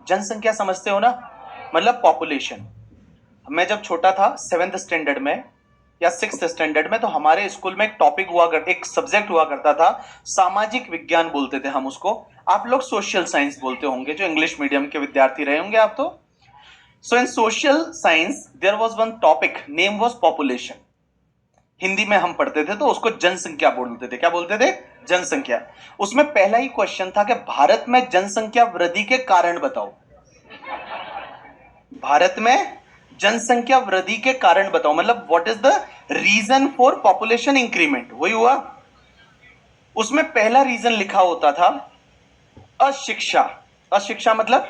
जनसंख्या समझते हो ना, मतलब पॉपुलेशन। मैं जब छोटा था 7th स्टैंडर्ड में या 6th स्टैंडर्ड में, तो हमारे स्कूल में एक टॉपिक हुआ करता, एक सब्जेक्ट हुआ करता था, सामाजिक विज्ञान बोलते थे हम उसको। आप लोग सोशल साइंस बोलते होंगे, जो इंग्लिश मीडियम के विद्यार्थी रहे होंगे आप तो। So in social science there was one topic, name was population. Hindi में हम पढ़ते थे तो उसको जनसंख्या बोलते थे। क्या बोलते थे? जनसंख्या। उसमें पहला ही क्वेश्चन था कि भारत में जनसंख्या वृद्धि के कारण बताओ। भारत में जनसंख्या वृद्धि के कारण बताओ, मतलब what is the reason for population increment. वही हुआ। उसमें पहला रीजन लिखा होता था अशिक्षा। अशिक्षा मतलब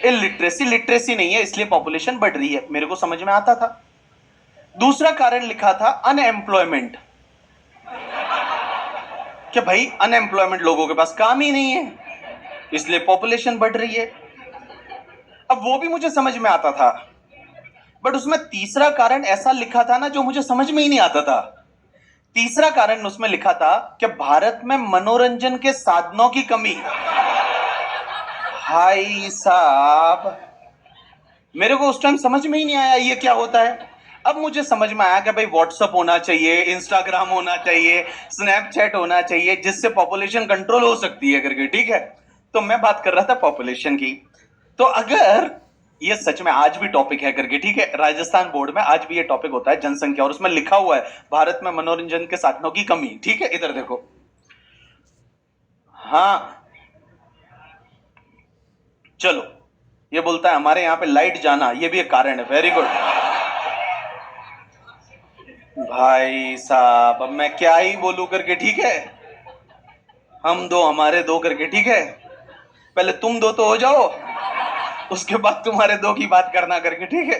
इलिटरेसी। लिटरेसी नहीं है इसलिए पॉपुलेशन बढ़ रही है, मेरे को समझ में आता था। दूसरा कारण लिखा था अनएम्प्लॉयमेंट, कि भाई अनएम्प्लॉयमेंट, लोगों के पास काम ही नहीं है इसलिए पॉपुलेशन बढ़ रही है। अब वो भी मुझे समझ में आता था, बट उसमें तीसरा कारण ऐसा लिखा था ना जो मुझे समझ में ही नहीं आता था। तीसरा कारण उसमें लिखा था कि भारत में मनोरंजन के साधनों की कमी। भाई साहब, मेरे को उस टाइम समझ में ही नहीं आया ये क्या होता है। अब मुझे समझ में आया कि भाई व्हाट्सएप होना चाहिए, इंस्टाग्राम होना चाहिए, स्नैपचैट होना चाहिए, जिससे पॉपुलेशन कंट्रोल हो सकती है करके। ठीक है, तो मैं बात कर रहा था पॉपुलेशन की। तो अगर ये सच में आज भी टॉपिक है करके, ठीक है, राजस्थान बोर्ड में आज भी ये टॉपिक होता है जनसंख्या, और उसमें लिखा हुआ है भारत में मनोरंजन के साधनों की कमी। ठीक है, इधर देखो। हाँ, चलो, ये बोलता है हमारे यहाँ पे लाइट जाना, ये भी एक कारण है। वेरी गुड भाई साहब, अब मैं क्या ही बोलूं करके। ठीक है, हम दो हमारे दो करके। ठीक है, पहले तुम दो तो हो जाओ, उसके बाद तुम्हारे दो की बात करना करके। ठीक है।